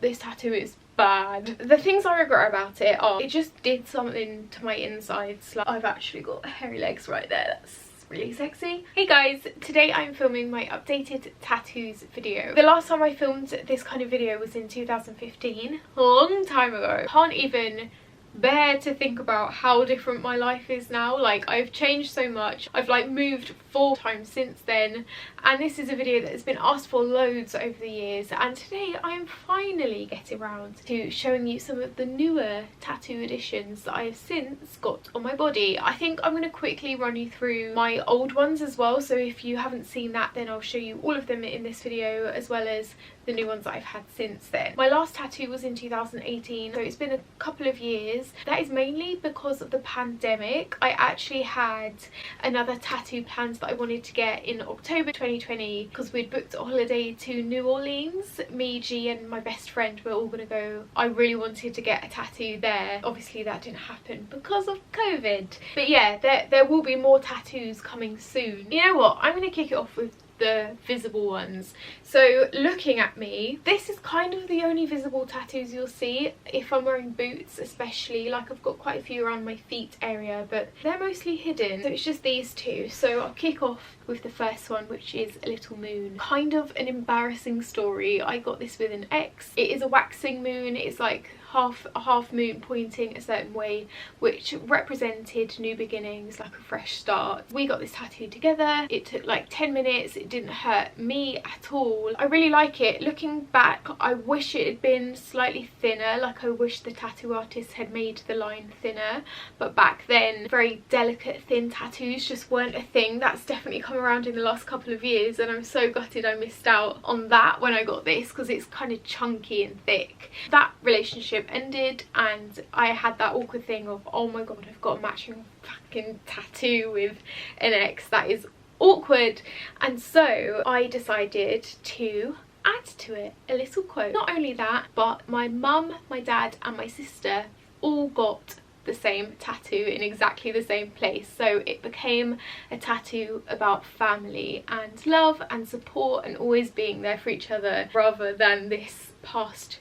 This tattoo is bad. The things I regret about it are, it just did something to my insides. Like, I've actually got hairy legs right there. That's really sexy. Hey guys, today I'm filming my updated tattoos video. The last time I filmed this kind of video was in 2015, a long time ago. Can't even bear to think about how different my life is now. Like, I've changed so much. I've like moved 4 times since then, and this is a video that has been asked for loads over the years, and today I'm finally getting around to showing you some of the newer tattoo additions that I have since got on my body. I think I'm going to quickly run you through my old ones as well, so if you haven't seen that, then I'll show you all of them in this video, as well as the new ones that I've had since then. My last tattoo was in 2018, so it's been a couple of years. That is mainly because of the pandemic. I actually had another tattoo planned that I wanted to get in October 2020 because we'd booked a holiday to New Orleans. Me, G and my best friend were all gonna go. I really wanted to get a tattoo there. Obviously that didn't happen because of COVID. But yeah, there will be more tattoos coming soon. You know what? I'm gonna kick it off with the visible ones. So looking at me, this is kind of the only visible tattoos you'll see if I'm wearing boots, especially. Like, I've got quite a few around my feet area, but they're mostly hidden, so it's just these two. So I'll kick off with the first one, which is a little moon. Kind of an embarrassing story. I got this with an ex. It is a waxing moon. It's like a half moon pointing a certain way, which represented new beginnings, like a fresh start. We got this tattoo together. It took like 10 minutes. It didn't hurt me at all. I really like it. Looking back, I wish it had been slightly thinner. Like, I wish the tattoo artist had made the line thinner, but back then very delicate thin tattoos just weren't a thing. That's definitely come around in the last couple of years, and I'm so gutted I missed out on that when I got this, because it's kind of chunky and thick. That relationship ended, and I had that awkward thing of, oh my god, I've got a matching fucking tattoo with an ex. That is awkward. And so I decided to add to it a little quote. Not only that, but my mum, my dad and my sister all got the same tattoo in exactly the same place, so it became a tattoo about family and love and support and always being there for each other, rather than this past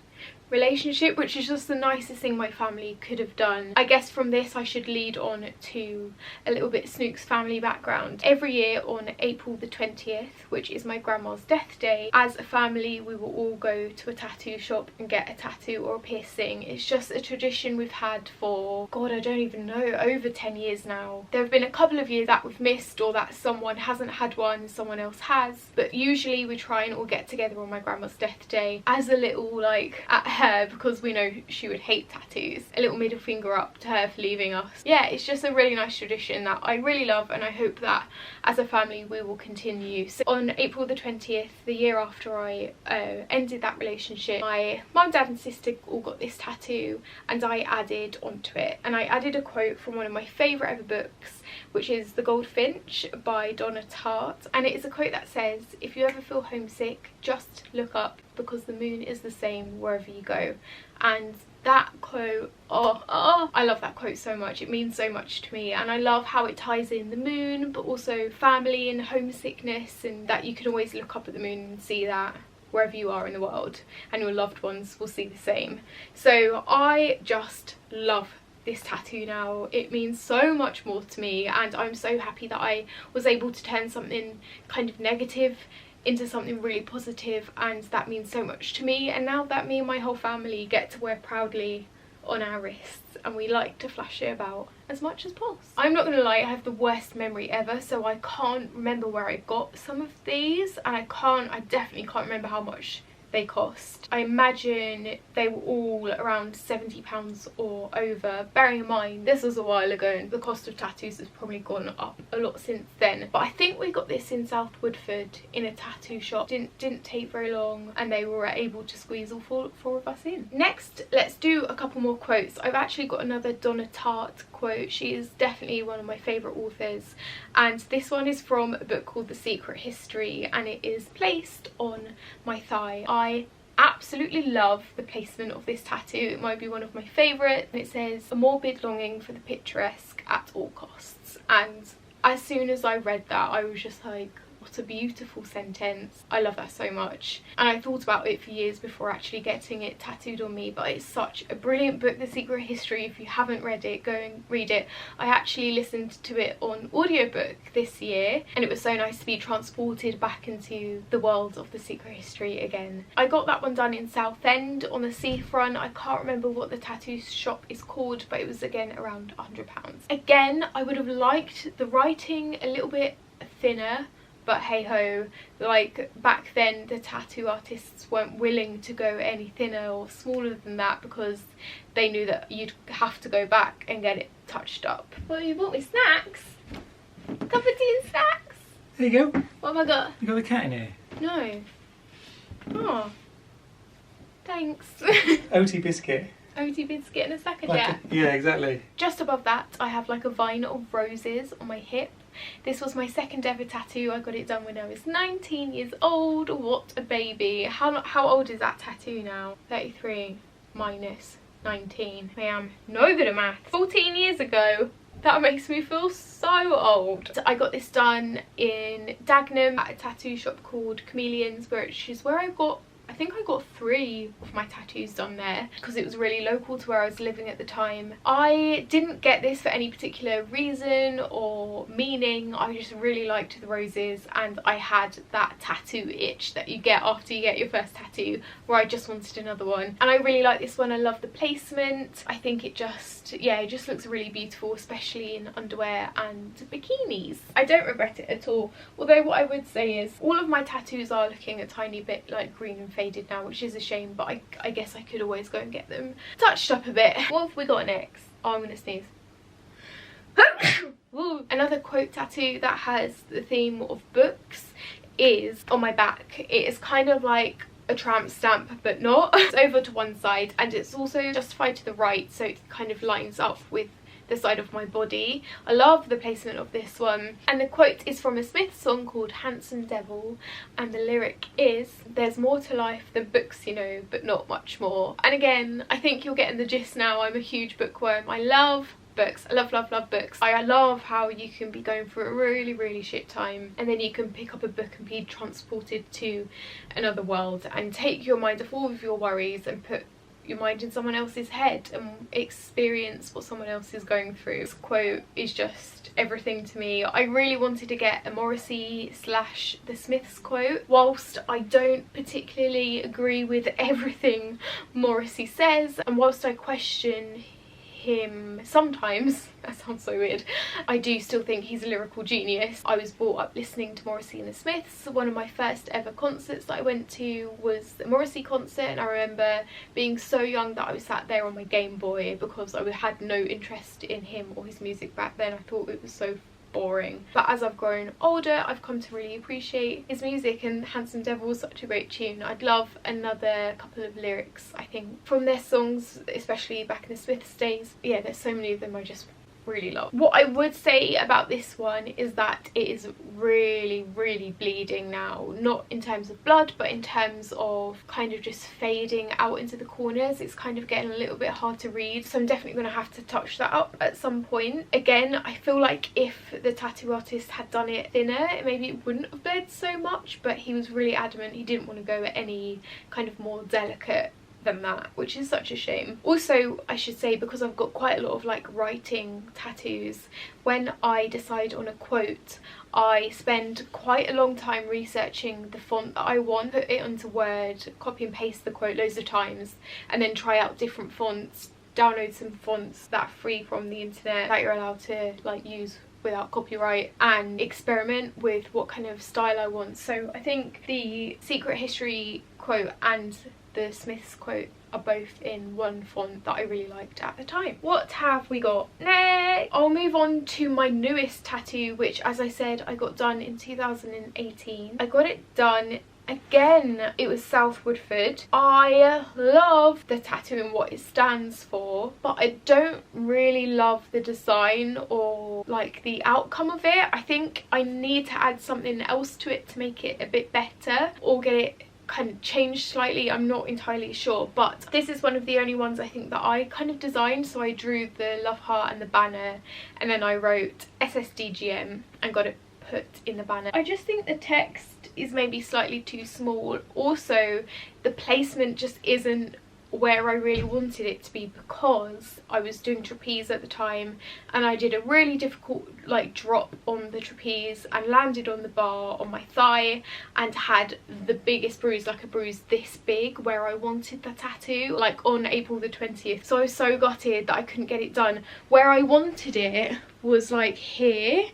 relationship, which is just the nicest thing my family could have done. I guess from this I should lead on to a little bit Snooks family background. Every year on April the 20th, which is my grandma's death day, as a family we will all go to a tattoo shop and get a tattoo or a piercing. It's just a tradition we've had for, god, I don't even know, over 10 years now. There have been a couple of years that we've missed, or that someone hasn't had one, someone else has, but usually we try and all get together on my grandma's death day as a little, like, at her, because we know she would hate tattoos, a little middle finger up to her for leaving us. Yeah, it's just a really nice tradition that I really love, and I hope that as a family we will continue. So on April the 20th, the year after I ended that relationship, my mum, dad and sister all got this tattoo, and I added onto it, and I added a quote from one of my favourite ever books, which is The Goldfinch by Donna Tartt, and it is a quote that says, "If you ever feel homesick, just look up, because the moon is the same wherever you go." And that quote, I love that quote so much. It means so much to me, and I love how it ties in the moon, but also family and homesickness, and that you can always look up at the moon and see that wherever you are in the world, and your loved ones will see the same. So I just love this tattoo now. It means so much more to me, and I'm so happy that I was able to turn something kind of negative into something really positive, and that means so much to me. And now that me and my whole family get to wear proudly on our wrists, and we like to flash it about as much as possible. I'm not gonna lie, I have the worst memory ever, so I can't remember where I got some of these, and I definitely can't remember how much they cost. I imagine they were all around £70 or over, bearing in mind this was a while ago and the cost of tattoos has probably gone up a lot since then. But I think we got this in South Woodford in a tattoo shop. Didn't take very long, and they were able to squeeze all four of us in. Next, let's do a couple more quotes. I've actually got another Donna Tartt quote. She is definitely one of my favourite authors, and this one is from a book called The Secret History, and it is placed on my thigh. I absolutely love the placement of this tattoo. It might be one of my favourite. It says, "A morbid longing for the picturesque at all costs." And as soon as I read that, I was just like, What a beautiful sentence. I love that so much. And I thought about it for years before actually getting it tattooed on me, but it's such a brilliant book, The Secret History. If you haven't read it, go and read it. I actually listened to it on audiobook this year, and it was so nice to be transported back into the world of The Secret History again. I got that one done in Southend on the seafront. I can't remember what the tattoo shop is called, but it was again around £100. Again, I would have liked the writing a little bit thinner, but hey ho, like back then the tattoo artists weren't willing to go any thinner or smaller than that because they knew that you'd have to go back and get it touched up. Well, you bought me snacks. Cup of tea and snacks. There you go. What have I got? You got the cat in here? No. Oh. Thanks. OT biscuit. OT biscuit and a sack of Like jet. yeah, exactly. Just above that, I have like a vine of roses on my hip. This was my second ever tattoo. I got it done when I was 19 years old. What a baby. How old is that tattoo now? 33 minus 19. I am no good at math. 14 years ago. That makes me feel so old. I got this done in Dagenham at a tattoo shop called Chameleons, which is where I think I got 3 of my tattoos done there because it was really local to where I was living at the time. I didn't get this for any particular reason or meaning. I just really liked the roses, and I had that tattoo itch that you get after you get your first tattoo where I just wanted another one. And I really like this one. I love the placement. I think it just looks really beautiful, especially in underwear and bikinis. I don't regret it at all. Although what I would say is all of my tattoos are looking a tiny bit like green and faded now, which is a shame, but I guess I could always go and get them touched up a bit. What have we got next? Oh, I'm gonna sneeze. Another quote tattoo that has the theme of books is on my back. It is kind of like a tramp stamp, but not. It's over to one side, and it's also justified to the right, so it kind of lines up with the side of my body. I love the placement of this one. And the quote is from a Smiths song called Handsome Devil, and the lyric is, "There's more to life than books, you know, but not much more." And again, I think you're getting the gist now. I'm a huge bookworm. I love books. I love books. I love how you can be going through a really shit time, and then you can pick up a book and be transported to another world and take your mind off all of your worries and put your mind in someone else's head and experience what someone else is going through. This quote is just everything to me. I really wanted to get a Morrissey / the Smiths quote. Whilst I don't particularly agree with everything Morrissey says, and whilst I question him sometimes, that sounds so weird, I do still think he's a lyrical genius. I was brought up listening to Morrissey and the Smiths. One of my first ever concerts that I went to was the Morrissey concert, and I remember being so young that I was sat there on my Game Boy because I had no interest in him or his music back then. I thought it was so boring. But as I've grown older, I've come to really appreciate his music, and Handsome Devil was such a great tune. I'd love another couple of lyrics, I think, from their songs, especially back in the Smiths days. Yeah, there's so many of them I just really love. What I would say about this one is that it is really bleeding now, not in terms of blood but in terms of kind of just fading out into the corners. It's kind of getting a little bit hard to read, so I'm definitely going to have to touch that up at some point. Again, I feel like if the tattoo artist had done it thinner, maybe it wouldn't have bled so much, but he was really adamant he didn't want to go any kind of more delicate than that, which is such a shame. Also, I should say, because I've got quite a lot of like writing tattoos, when I decide on a quote, I spend quite a long time researching the font that I want, put it onto Word, copy and paste the quote loads of times, and then try out different fonts, download some fonts that are free from the internet that you're allowed to like use without copyright, and experiment with what kind of style I want. So I think the Secret History quote and the Smiths quote are both in one font that I really liked at the time. What have we got next? I'll move on to my newest tattoo, which, as I said, I got done in 2018. I got it done again, it was South Woodford. I love the tattoo and what it stands for, but I don't really love the design or like the outcome of it. I think I need to add something else to it to make it a bit better, or get it kind of changed slightly. I'm not entirely sure, but this is one of the only ones I think that I kind of designed. So I drew the love heart and the banner, and then I wrote SSDGM and got it put in the banner. I just think the text is maybe slightly too small. Also, the placement just isn't where I really wanted it to be, because I was doing trapeze at the time and I did a really difficult like drop on the trapeze and landed on the bar on my thigh and had the biggest bruise, like a bruise this big where I wanted the tattoo, like on April the 20th. So I was so gutted that I couldn't get it done. Where I wanted it was like here,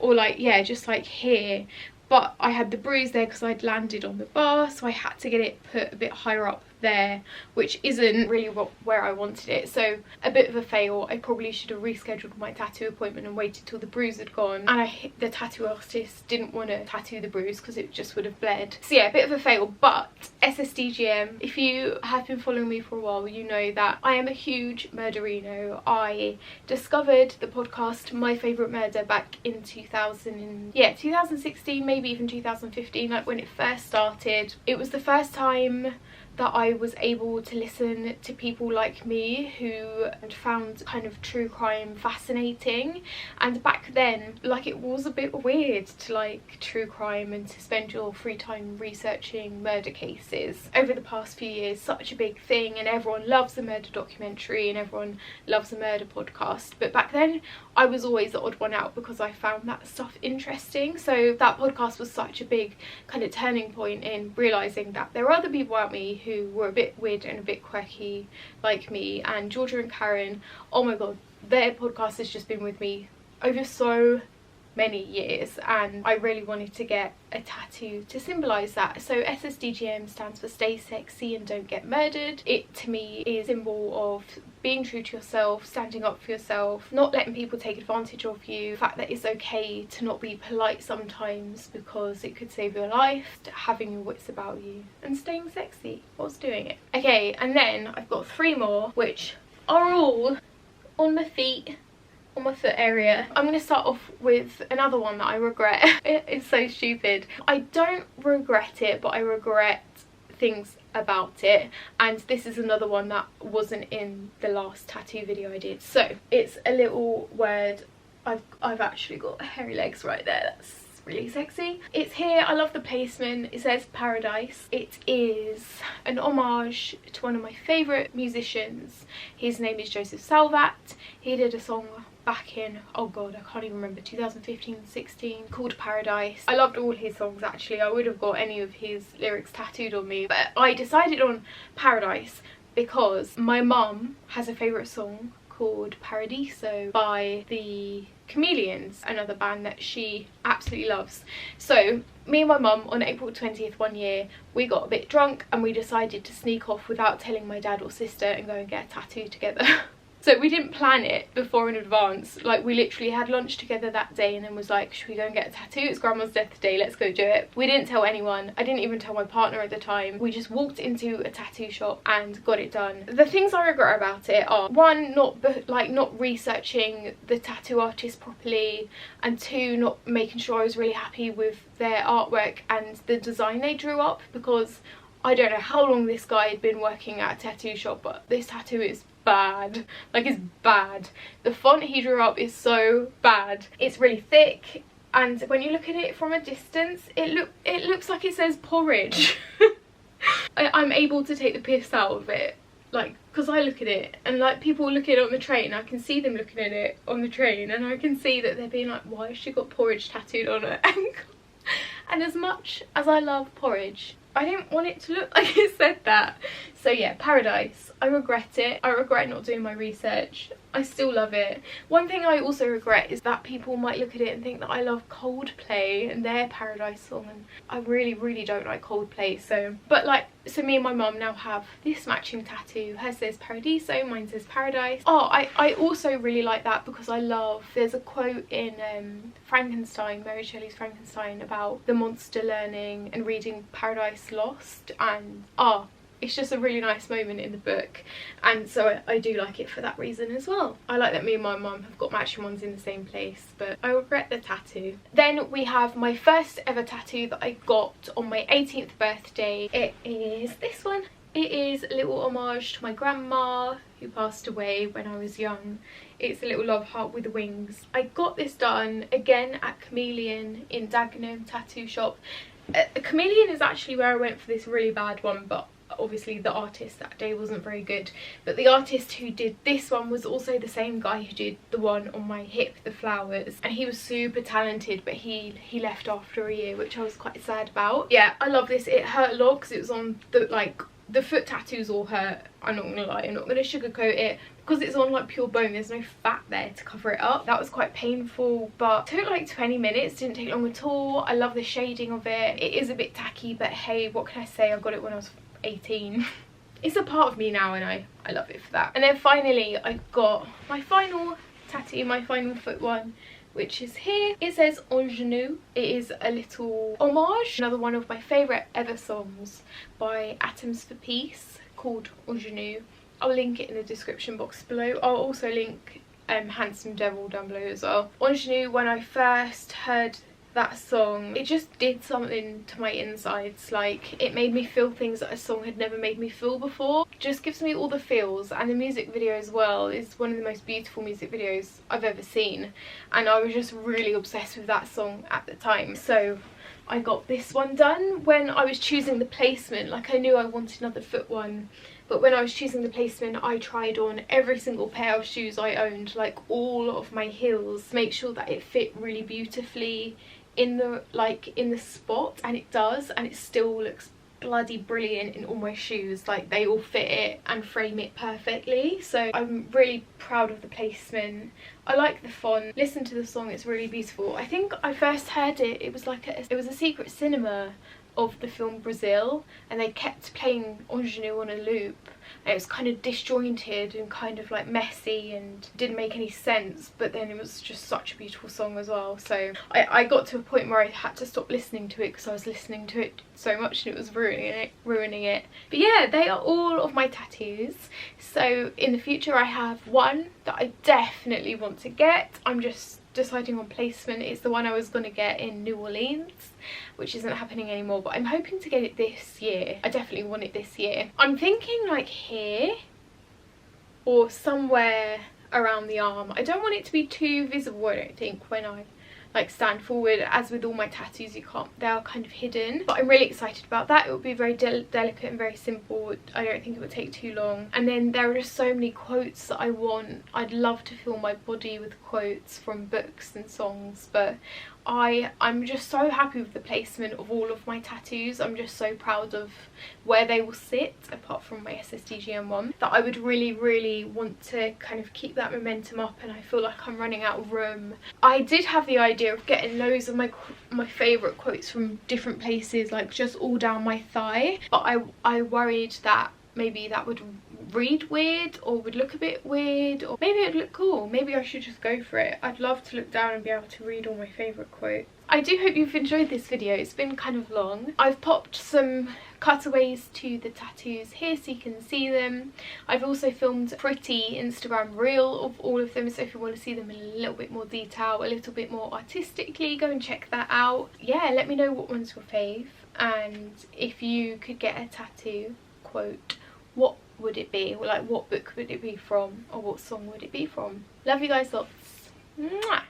or like, yeah, just like here, but I had the bruise there because I'd landed on the bar, so I had to get it put a bit higher up there, which isn't really where I wanted it. So a bit of a fail. I probably should have rescheduled my tattoo appointment and waited till the bruise had gone, and the tattoo artist didn't want to tattoo the bruise because it just would have bled. So yeah, a bit of a fail. But SSDGM, if you have been following me for a while, you know that I am a huge murderino. I discovered the podcast My Favourite Murder back in 2016, maybe even 2015, like when it first started. It was the first time that I was able to listen to people like me who had found kind of true crime fascinating. And back then, like, it was a bit weird to like true crime and to spend your free time researching murder cases. Over the past few years, such a big thing, and everyone loves a murder documentary and everyone loves a murder podcast. But back then I was always the odd one out because I found that stuff interesting. So that podcast was such a big kind of turning point in realising that there are other people out me who were a bit weird and a bit quirky like me. And Georgia and Karen, oh my god, their podcast has just been with me over so many years, and I really wanted to get a tattoo to symbolise that. So SSDGM stands for Stay Sexy and Don't Get Murdered. It to me is a symbol of being true to yourself, standing up for yourself, not letting people take advantage of you, the fact that it's okay to not be polite sometimes because it could save your life, having your wits about you, and staying sexy whilst doing it. Okay, and then I've got 3 more which are all on my feet, on my foot area. I'm going to start off with another one that I regret. It's so stupid. I don't regret it, but I regret things about it, and this is another one that wasn't in the last tattoo video I did. So it's a little word. I've actually got hairy legs right there. That's really sexy. It's here. I love the placement. It says Paradise. It is an homage to one of my favourite musicians. His name is Joseph Salvat. He did a song back in, oh god, I can't even remember, 2015-16, called Paradise. I loved all his songs actually. I would have got any of his lyrics tattooed on me, but I decided on Paradise because my mum has a favourite song called Paradiso by the Chameleons, another band that she absolutely loves. So me and my mum on April 20th one year, we got a bit drunk and we decided to sneak off without telling my dad or sister and go and get a tattoo together. So we didn't plan it before in advance. Like, we literally had lunch together that day and then was like, should we go and get a tattoo? It's grandma's death day, let's go do it. We didn't tell anyone. I didn't even tell my partner at the time. We just walked into a tattoo shop and got it done. The things I regret about it are, 1, not researching the tattoo artist properly, and 2, not making sure I was really happy with their artwork and the design they drew up, because I don't know how long this guy had been working at a tattoo shop, but this tattoo is bad. Like, it's bad. The font he drew up is so bad. It's really thick, and when you look at it from a distance, it looks like it says porridge. I'm able to take the piss out of it, like, because I look at it and like people look at it on the train. I can see them looking at it on the train and I can see that they're being like, why has she got porridge tattooed on her ankle? And as much as I love porridge, I didn't want it to look like it said that. So yeah, Paradise. I regret it. I regret not doing my research. I still love it. One thing I also regret is that people might look at it and think that I love Coldplay and their Paradise song, and I really don't like Coldplay. So me and my mum now have this matching tattoo. Hers says Paradiso, mine says Paradise. Oh, I also really like that because I love, there's a quote in Frankenstein, Mary Shelley's Frankenstein, about the monster learning and reading Paradise Lost, and it's just a really nice moment in the book, and so I do like it for that reason as well. I like that me and my mum have got matching ones in the same place, but I regret the tattoo. Then we have my first ever tattoo that I got on my 18th birthday. It is this one. It is a little homage to my grandma who passed away when I was young. It's a little love heart with wings. I got this done again at Chameleon in Dagenham tattoo shop. Chameleon is actually where I went for this really bad one, but obviously the artist that day wasn't very good. But the artist who did this one was also the same guy who did the one on my hip, the flowers, and he was super talented, but he left after a year, which I was quite sad about. Yeah, I love this. It hurt a lot because it was on the foot tattoos all hurt. I'm not gonna lie, I'm not gonna sugarcoat it. Because it's on like pure bone, there's no fat there to cover it up. That was quite painful, but it took like 20 minutes, didn't take long at all. I love the shading of it. It is a bit tacky, but hey, what can I say? I got it when I was 18. It's a part of me now, and I love it for that. And then finally I got my final tattoo, my final foot one, which is here. It says Ingenue. It is a little homage, another one of my favourite ever songs by Atoms for Peace called Ingenue. I'll link it in the description box below. I'll also link Handsome Devil down below as well. Ingenue, when I first heard that song, it just did something to my insides. Like, it made me feel things that a song had never made me feel before. It just gives me all the feels, and the music video as well is one of the most beautiful music videos I've ever seen, and I was just really obsessed with that song at the time. So I got this one done. When I was choosing the placement, like, I knew I wanted another foot one, but when I was choosing the placement, I tried on every single pair of shoes I owned, like all of my heels, make sure that it fit really beautifully in the spot, and it does, and it still looks bloody brilliant in all my shoes. Like, they all fit it and frame it perfectly. So I'm really proud of the placement. I like the font. Listen to the song, it's really beautiful. I think I first heard it, it was a secret cinema of the film Brazil, and they kept playing Ingenue on a loop, and it was kind of disjointed and kind of like messy and didn't make any sense, but then it was just such a beautiful song as well. So I got to a point where I had to stop listening to it because I was listening to it so much and it was ruining it. But yeah, they are all of my tattoos. So in the future I have one that I definitely want to get. I'm just deciding on placement. It's the one I was going to get in New Orleans, which isn't happening anymore, but I'm hoping to get it this year. I definitely want it this year. I'm thinking like here or somewhere around the arm. I don't want it to be too visible, I don't think, when I like stand forward. As with all my tattoos, you can't, they are kind of hidden, but I'm really excited about that. It will be very delicate and very simple. I don't think it would take too long. And then there are just so many quotes that I want. I'd love to fill my body with quotes from books and songs, but I'm just so happy with the placement of all of my tattoos. I'm just so proud of where they will sit, apart from my SSDGM one, that I would really want to kind of keep that momentum up, and I feel like I'm running out of room. I did have the idea of getting loads of my favourite quotes from different places, like just all down my thigh, but I worried that maybe that would read weird or would look a bit weird, or maybe it'd look cool. Maybe I should just go for it. I'd love to look down and be able to read all my favourite quotes. I do hope you've enjoyed this video. It's been kind of long. I've popped some cutaways to the tattoos here so you can see them. I've also filmed a pretty Instagram reel of all of them, so if you want to see them in a little bit more detail, a little bit more artistically, go and check that out. Yeah, let me know what one's your fave, and if you could get a tattoo quote, what would it be? Like, what book would it be from, or what song would it be from? Love you guys lots. Mwah!